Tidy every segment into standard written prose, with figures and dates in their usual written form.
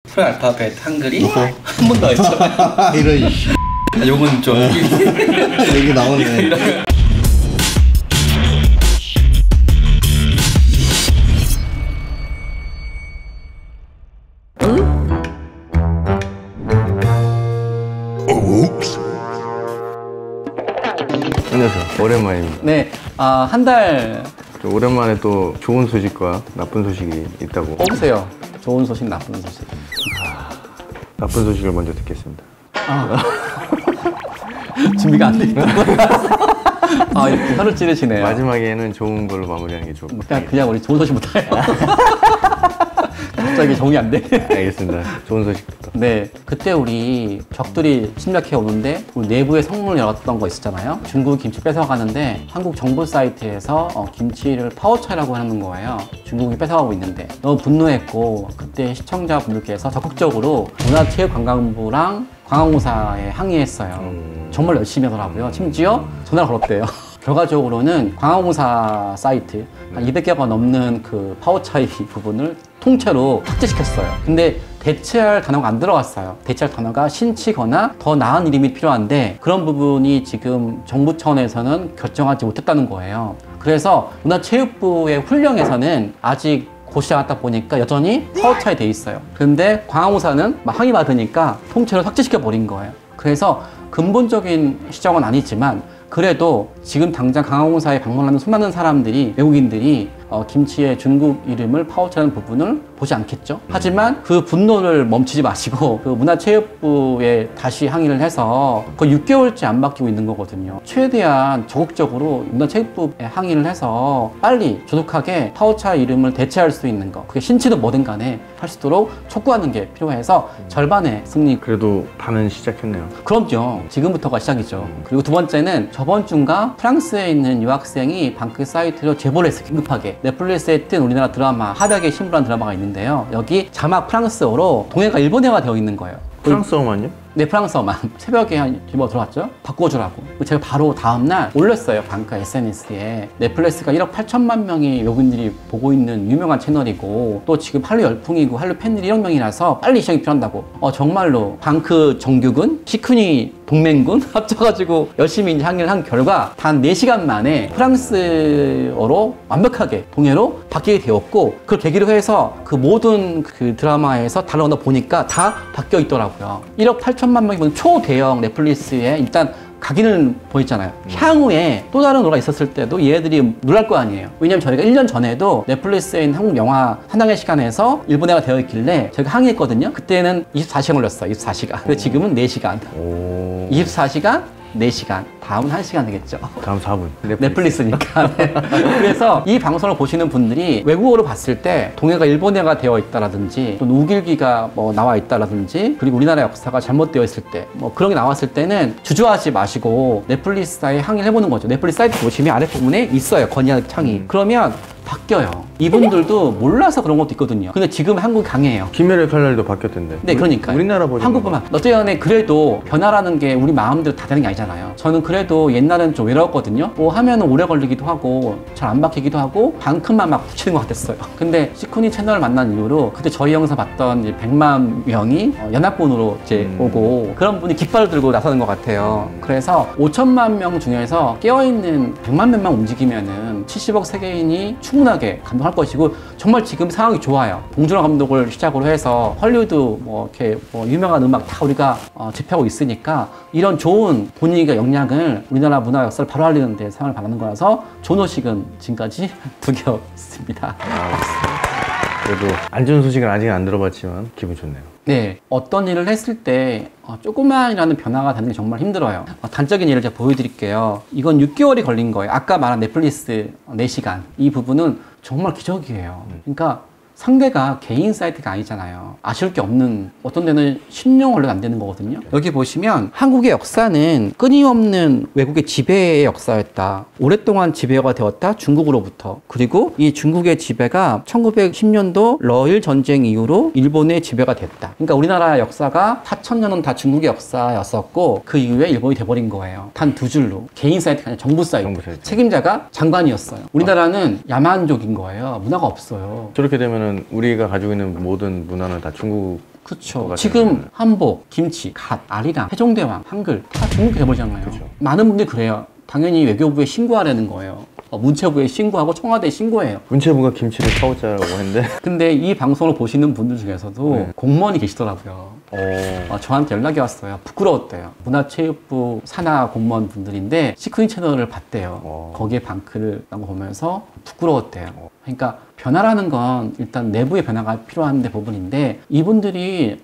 풀알파벳 한글이 한 번 더 했죠. 이런 요건 좀 얘기 나오네. 안녕하세요. 오랜만입니다. 네, 한 달 오랜만에 또 좋은 소식과 나쁜 소식이 있다고. 뽑으세요. 좋은 소식, 나쁜 소식. 나쁜 소식을 먼저 듣겠습니다. 준비가 안 돼 있다고요? 이렇게 혀를 찌르시네요. 마지막에는 좋은 걸로 마무리하는 게 좋을 것 같아요. 그냥 우리 좋은 소식부터 해요. 갑자기 정이 안 돼. 알겠습니다. 좋은 소식부터. 네, 그때 우리 적들이 침략해 오는데 우리 내부에 성문을 열었던 거 있었잖아요. 중국 김치 뺏어가는데 한국 정부 사이트에서 김치를 파워차이라고 하는 거예요. 중국이 뺏어가고 있는데 너무 분노했고, 그때 시청자분들께서 적극적으로 문화체육관광부랑 관광공사에 항의했어요. 정말 열심히 하더라고요. 심지어 전화를 걸었대요. 결과적으로는 관광공사 사이트 한 200개가 넘는 그 파워차이 부분을 통째로 삭제시켰어요. 근데 대체할 단어가 안 들어갔어요. 대체할 단어가 신치거나 더 나은 이름이 필요한데 그런 부분이 지금 정부 차원에서는 결정하지 못했다는 거예요. 그래서 문화체육부의 훈령에서는 아직 고시지 않았다 보니까 여전히 파워차이 돼 있어요. 근데 관광공사는 막 항의 받으니까 통째로 삭제시켜 버린 거예요. 그래서 근본적인 시정은 아니지만 그래도 지금 당장 관광공사에 방문하는 수많은 사람들이, 외국인들이 김치의 중국 이름을 파워차이라는 부분을 보지 않겠죠. 하지만 그 분노를 멈추지 마시고 그 문화체육부에 다시 항의를 해서 거의 6개월째 안 바뀌고 있는 거거든요. 최대한 적극적으로 문화체육부에 항의를 해서 빨리 조속하게 파워차이 이름을 대체할 수 있는 거, 그게 신치든 뭐든 간에 할 수 있도록 촉구하는 게 필요해서 절반의 승리. 그래도 반은 시작했네요. 그럼요. 지금부터가 시작이죠. 그리고 두 번째는 저번 주인가 프랑스에 있는 유학생이 방크 사이트로 제보를 했어요. 긴급하게. 넷플릭스에 뜬 우리나라 드라마 하백의 신부라는 드라마가 있는데요. 여기 자막 프랑스어로 동해가 일본어가 되어 있는 거예요. 프랑스어만요? 네, 프랑스어만. 새벽에 한 제보 들어왔죠? 바꿔주라고. 제가 바로 다음날 올렸어요. 방크 SNS에. 넷플릭스가 1억 8천만 명의 외국인들이 보고 있는 유명한 채널이고, 또 지금 한류 열풍이고 한류 팬들이 1억 명이라서 빨리 시작이 필요한다고. 정말로 방크 정규군, 시크니 동맹군 합쳐가지고 열심히 이제 항의를 한 결과 단 4시간 만에 프랑스어로 완벽하게 동해로 바뀌게 되었고, 그걸 계기로 해서 그 모든 그 드라마에서 다른 언어 보니까 다 바뀌어 있더라고요. 1억 8천만 명이 보는 초대형 넷플릭스에 일단 각인을 보였잖아요. 향후에 또 다른 노래가 있었을 때도 얘네들이 놀랄 거 아니에요. 왜냐면 저희가 1년 전에도 넷플릭스에 있는 한국 영화 한강의 시간에서 일본어가 되어 있길래 저희가 항의했거든요. 그때는 24시간 걸렸어요. 24시간. 근데 지금은 4시간. 24시간, 4시간. 다음은 1시간 되겠죠. 다음 4분. 넷플릭스니까. 네. 그래서 이 방송을 보시는 분들이 외국어로 봤을 때 동해가 일본어가 되어 있다라든지 또 우길기가 뭐 나와 있다라든지 그리고 우리나라 역사가 잘못되어 있을 때 뭐 그런 게 나왔을 때는 주저하지 마시고 넷플릭스에 항의를 해보는 거죠. 넷플릭스 사이트 보시면 아랫부분에 있어요. 건의하는 창이. 그러면 바뀌어요. 이분들도 몰라서 그런 것도 있거든요. 근데 지금 한국이 강해요. 김열의 칼날도 바뀌었던데. 네, 그러니까 우리나라 버전. 한국뿐만. 어쨌든 그래도 변화라는 게 우리 마음대로 다 되는 게 아니잖아요. 저는 그래도 옛날엔 좀 외로웠거든요. 뭐 하면은 오래 걸리기도 하고 잘 안 바뀌기도 하고 방큼만 막 붙이는 것 같았어요. 근데 시쿠니 채널을 만난 이후로 그때 저희 영상 봤던 이제 100만 명이 연합군으로 이제 오고 그런 분이 깃발을 들고 나서는 것 같아요. 그래서 5천만 명 중에서 깨어있는 100만 명만 움직이면은 70억 세계인이 충분하게 감동할 것이고, 정말 지금 상황이 좋아요. 봉준호 감독을 시작으로 해서 헐리우드 뭐 이렇게 뭐 유명한 음악 다 우리가 접하고 있으니까 이런 좋은 분위기가 영향을 우리나라 문화 역사를 바로 알리는 데 사용을 받는 거라서 좋은 소식은 지금까지 2개였습니다. 그래도 안 좋은 소식은 아직 안 들어봤지만 기분 좋네요. 네, 어떤 일을 했을 때 조그만이라는 변화가 되는 게 정말 힘들어요. 단적인 예를 제가 보여드릴게요. 이건 6개월이 걸린 거예요. 아까 말한 넷플릭스 4시간. 이 부분은 정말 기적이에요. 그러니까 상대가 개인 사이트가 아니잖아요. 아쉬울 게 없는, 어떤 데는 10년 걸려도 안 되는 거거든요. 여기 보시면 한국의 역사는 끊임없는 외국의 지배의 역사였다. 오랫동안 지배가 되었다. 중국으로부터. 그리고 이 중국의 지배가 1910년도 러일 전쟁 이후로 일본의 지배가 됐다. 그러니까 우리나라 역사가 4,000년은 다 중국의 역사였었고 그 이후에 일본이 돼버린 거예요. 단 2줄로. 개인 사이트가 아니라 정부 사이트. 책임자가 장관이었어요. 우리나라는 야만족인 거예요. 문화가 없어요. 저렇게 되면은 우리가 가지고 있는 모든 문화는 다 중국 그렇죠. 뭐가 지금 한복, 김치, 갓, 아리랑, 세종대왕, 한글 다 중국이 돼버리잖아요. 그쵸. 많은 분들이 그래요. 당연히 외교부에 신고하라는 거예요. 문체부에 신고하고 청와대에 신고해요. 문체부가 김치를 파오짜라고 했는데 근데 이 방송을 보시는 분들 중에서도 네. 공무원이 계시더라고요. 저한테 연락이 왔어요. 부끄러웠대요. 문화체육부 산하 공무원 분들인데 시크릿 채널을 봤대요. 거기에 방크를 나온 거 보면서 부끄러웠대요. 그러니까 변화라는 건 일단 내부의 변화가 필요한 부분인데 이분들이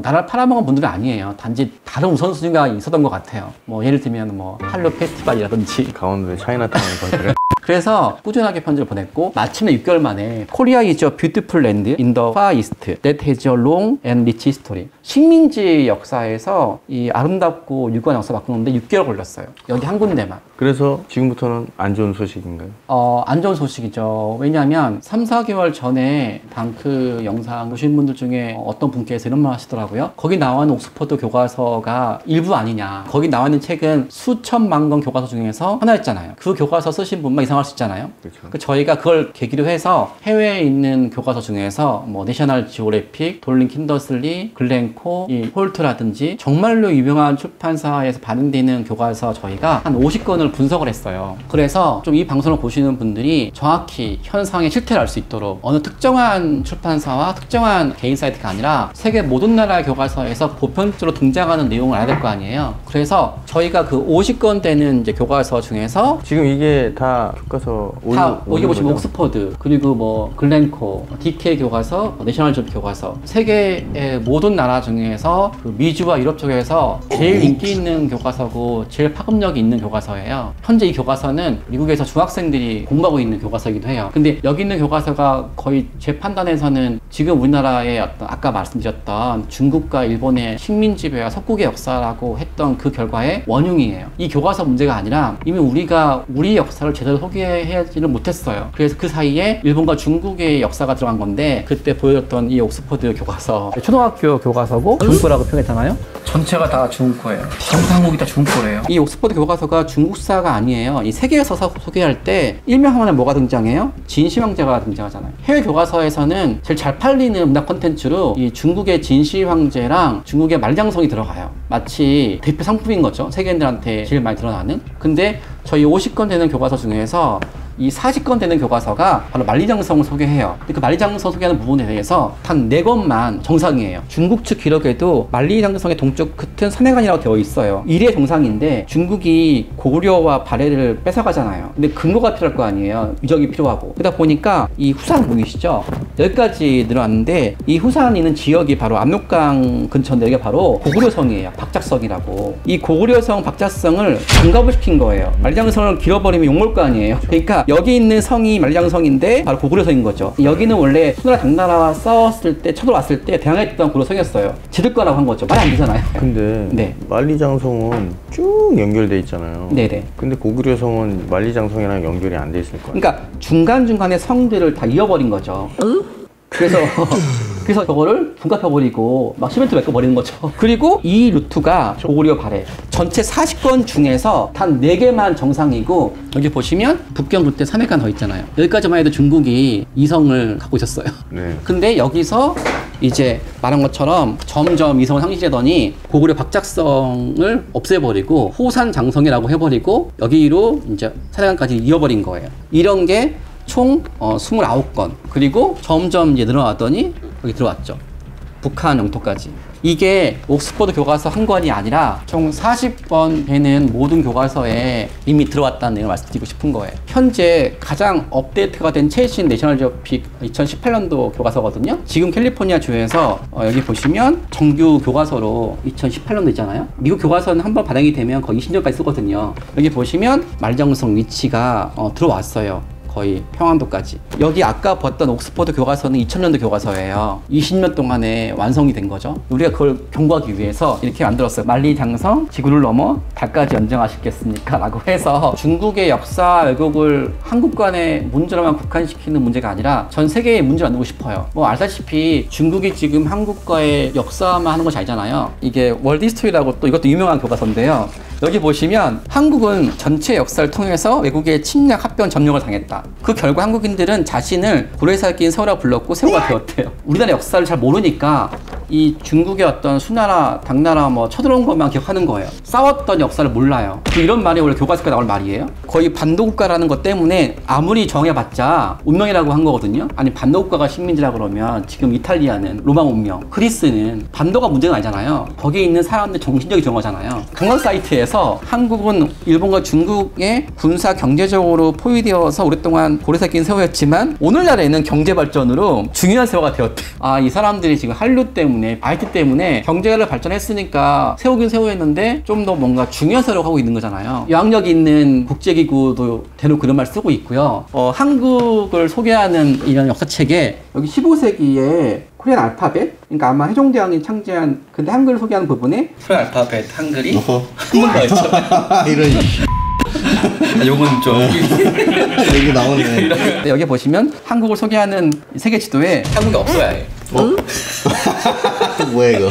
나라를 팔아먹은 분들이 아니에요. 단지 다른 우선순위가 있었던 것 같아요. 뭐 예를 들면 뭐 한류 페스티벌이라든지 강원도의 차이나타운을 거기를 그래서 꾸준하게 편지를 보냈고 마침내 6개월 만에 Korea is a beautiful land in the far east that has a long and rich history. 식민지 역사에서 이 아름답고 유구한 역사 바꾸는데 6개월 걸렸어요. 여기 한 군데만. 그래서 지금부터는 안 좋은 소식인가요? 안 좋은 소식이죠. 왜냐하면 3, 4개월 전에 방크 영상 보신 분들 중에 어떤 분께서 이런 말 하시더라고요. 거기 나와 있는 옥스퍼드 교과서가 일부 아니냐. 거기 나와 있는 책은 수천만 권 교과서 중에서 하나였잖아요. 그 교과서 쓰신 분만 이상할 수 있잖아요. 그렇죠. 저희가 그걸 계기로 해서 해외에 있는 교과서 중에서 뭐 내셔널 지오그래픽, 돌린 킨더슬리, 글렌코, 이 홀트라든지 정말로 유명한 출판사에서 발행되는 교과서 저희가 한 50권을 분석을 했어요. 그래서 좀 이 방송을 보시는 분들이 정확히 현상의 실태를 알 수 있도록 어느 특정한 출판사와 특정한 개인 사이트가 아니라 세계 모든 나라의 교과서에서 보편적으로 등장하는 내용을 알아야 될 거 아니에요. 그래서 저희가 그 50권 되는 이제 교과서 중에서 지금 이게 다 교과서 여기 보시면 옥스퍼드, 그리고 뭐 글렌코, DK 교과서, 내셔널 지오그래픽 교과서, 세계의 모든 나라 중에서 그 미주와 유럽 쪽에서 제일 인기 있는 교과서고 제일 파급력이 있는 교과서예요. 현재 이 교과서는 미국에서 중학생들이 공부하고 있는 교과서이기도 해요. 근데 여기 있는 교과서가 거의 제 판단에서는 지금 우리나라의 어떤 아까 말씀드렸던 중국과 일본의 식민지배와 석국의 역사라고 했던 그 결과의 원흉이에요. 이 교과서 문제가 아니라 이미 우리가 우리 역사를 제대로 소개하지를 못했어요. 그래서 그 사이에 일본과 중국의 역사가 들어간 건데 그때 보여줬던 이 옥스퍼드 교과서 초등학교 교과서고 중국어라고 표현했잖아요. 전체가 다 중국어예요. 전부 한국이 다 중국어예요. 이 옥스퍼드 교과서가 중국사가 아니에요. 이 세계에서 소개할 때 일명하면 뭐가 등장해요? 진시황제가 등장하잖아요. 해외 교과서에서는 제일 잘 팔리는 문학 콘텐츠로 이 중국의 진시황제랑 중국의 만리장성이 들어가요. 마치 대표 상품인 거죠. 세계인들한테 제일 많이 드러나는. 근데 저희 50권 되는 교과서 중에서 이 40권 되는 교과서가 바로 만리장성을 소개해요. 근데 그 만리장성 소개하는 부분에 대해서 단 4권만 정상이에요. 중국 측 기록에도 만리장성의 동쪽 끝은 산해관이라고 되어 있어요. 이래 정상인데 중국이 고구려와 발해를 뺏어가잖아요. 근데 근거가 필요할 거 아니에요. 유적이 필요하고. 그러다 보니까 이 후산 보이시죠? 여기까지 늘어났는데 이 후산 있는 지역이 바로 압록강 근처인데 여기가 바로 고구려성이에요. 박작성이라고. 이 고구려성 박작성을 장갑을 시킨 거예요. 만리장성을 길어버리면 욕먹을 거 아니에요. 그러니까 여기 있는 성이 만리장성인데 바로 고구려성인 거죠. 여기는 원래 수나라 당나라와 싸웠을 때 쳐들어왔을 때 대항했던 고구려성이었어요. 지들 거라고 한 거죠. 말이 안 되잖아요. 근데 네. 만리장성은 쭉 연결돼 있잖아요. 네네. 근데 고구려성은 만리장성이랑 연결이 안 돼 있을 거예요. 그러니까 중간중간에 성들을 다 이어버린 거죠. 그래서 저거를 분갑해버리고 막 시멘트 메꿔버리는 거죠. 그리고 이 루트가 고구려 발해 전체 40권 중에서 단 4개만 정상이고 여기 보시면 북경 그때 산해관 더 있잖아요. 여기까지만 해도 중국이 이성을 갖고 있었어요. 네. 근데 여기서 이제 말한 것처럼 점점 이성을 상실하더니 고구려 박작성을 없애버리고 호산장성이라고 해버리고 여기로 이제 산해관까지 이어버린 거예요. 이런 게 총 29건. 그리고 점점 이제 늘어났더니 여기 들어왔죠. 북한 영토까지. 이게 옥스퍼드 교과서 한 권이 아니라 총 40권 되는 모든 교과서에 이미 들어왔다는 내용을 말씀드리고 싶은 거예요. 현재 가장 업데이트가 된 최신 내셔널 지오그래픽 2018년도 교과서거든요. 지금 캘리포니아 주에서 여기 보시면 정규 교과서로 2018년도 있잖아요. 미국 교과서는 한번 발행이 되면 거의 20년까지 쓰거든요. 여기 보시면 만리장성 위치가 들어왔어요. 거의 평안도까지. 여기 아까 봤던 옥스퍼드 교과서는 2000년도 교과서예요. 20년 동안에 완성이 된 거죠. 우리가 그걸 경고하기 위해서 이렇게 만들었어요. 만리장성 지구를 넘어 달까지 연정하시겠습니까? 라고 해서 중국의 역사 왜곡을 한국관의 문제로만 국한시키는 문제가 아니라 전 세계의 문제를 만들고 싶어요. 뭐 알다시피 중국이 지금 한국과의 역사만 하는 것이 아니잖아요. 이게 월드 히스토리라고 또 이것도 유명한 교과서인데요. 여기 보시면 한국은 전체 역사를 통해서 외국의 침략, 합병, 점령을 당했다. 그 결과 한국인들은 자신을 고려에서 낀 세월이라고 불렀고 세월가 되었대요. 우리나라 역사를 잘 모르니까 이 중국의 어떤 수나라, 당나라 뭐 쳐들어온 것만 기억하는 거예요. 싸웠던 역사를 몰라요. 이런 말이 원래 교과서에 나올 말이에요. 거의 반도국가라는 것 때문에 아무리 정해봤자 운명이라고 한 거거든요. 아니 반도국가가 식민지라 그러면 지금 이탈리아는 로마 문명, 그리스는 반도가 문제가 아니잖아요. 거기에 있는 사람들 정신적이 그런 거잖아요. 강원 사이트에서 한국은 일본과 중국의 군사 경제적으로 포위되어서 오랫동안 고리사 낀 세월이었지만 오늘날에는 경제 발전으로 중요한 세월가 되었대. 아, 이 사람들이 지금 한류 때문에 IT 때문에 경제를 발전했으니까 세우긴 세우였는데 좀 더 뭔가 중요한 세월을 하고 있는 거잖아요. 영향력 있는 국제기구도 대놓고 그런 말 쓰고 있고요. 한국을 소개하는 이런 역사책에 여기 15세기에 코리안 알파벳? 그러니까 아마 해종대왕이 창제한 근데 한글을 소개하는 부분에 코리안 알파벳 한글이 한 번 더 있죠. 이런 요건 좀 여기 나오네. 네, 여기 보시면 한국을 소개하는 세계 지도에 한국이 없어야 해. 뭐야 이거?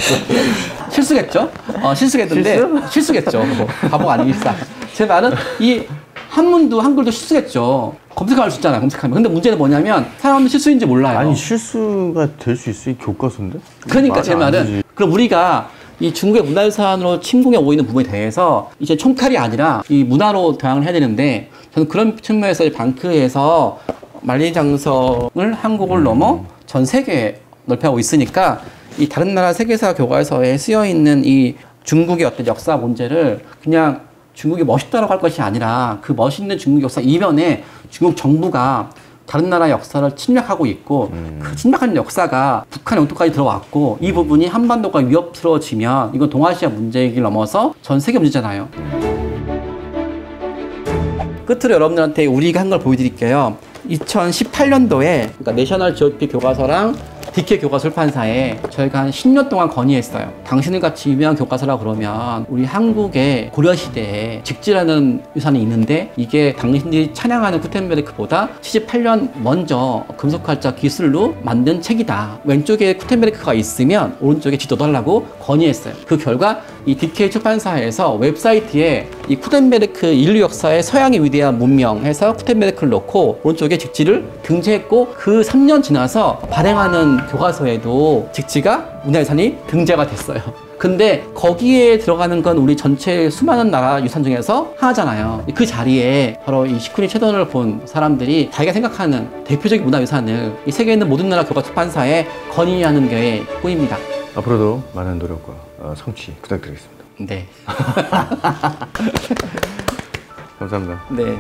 실수겠죠? 실수겠는데 실수겠죠. 뭐, 바보가 아니겠어. 제 말은 이 한문도 한글도 실수겠죠. 검색할 수 있잖아요. 검색하면. 근데 문제는 뭐냐면 사람은 실수인지 몰라요. 아니 실수가 될 수 있어 이 교과서인데? 그러니까 제 말이 안 말은 되지. 그럼 우리가 이 중국의 문화유산으로 침공해 오고 있는 부분에 대해서 이제 총칼이 아니라 이 문화로 대응을 해야 되는데 저는 그런 측면에서 방크에서 만리장성을 한국을 넘어 전 세계에 넓혀가고 있으니까 이 다른 나라 세계사 교과서에 쓰여 있는 이 중국의 어떤 역사 문제를 그냥 중국이 멋있다라고 할 것이 아니라 그 멋있는 중국 역사 이면에 중국 정부가 다른 나라 역사를 침략하고 있고 그 침략한 역사가 북한 영토까지 들어왔고 이 부분이 한반도가 위협스러워지면 이건 동아시아 문제를 넘어서 전 세계 문제잖아요. 끝으로 여러분들한테 우리가 한 걸 보여드릴게요. 2018년도에 그러니까 내셔널 지오피 교과서랑 디케 교과서 출판사에 저희가 한 10년 동안 건의했어요. 당신을 같이 유명한 교과서라 그러면 우리 한국의 고려시대에 직지라는 유산이 있는데 이게 당신들이 찬양하는 구텐베르크보다 78년 먼저 금속활자 기술로 만든 책이다. 왼쪽에 구텐베르크가 있으면 오른쪽에 지도도 하려고 건의했어요. 그 결과 이 디케 출판사에서 웹사이트에 이 구텐베르크 인류 역사의 서양의 위대한 문명 해서 구텐베르크를 넣고 오른쪽에 직지를 등재했고 그 3년 지나서 발행하는 교과서에도 직지가 문화유산이 등재가 됐어요. 근데 거기에 들어가는 건 우리 전체 수많은 나라 유산 중에서 하나잖아요. 그 자리에 바로 이 시쿠니 채돈을 본 사람들이 자기가 생각하는 대표적인 문화유산을 이 세계에 있는 모든 나라 교과 출판사에 건의하는 게 꿈입니다. 앞으로도 많은 노력과 성취 부탁드리겠습니다. 네. 감사합니다. 네.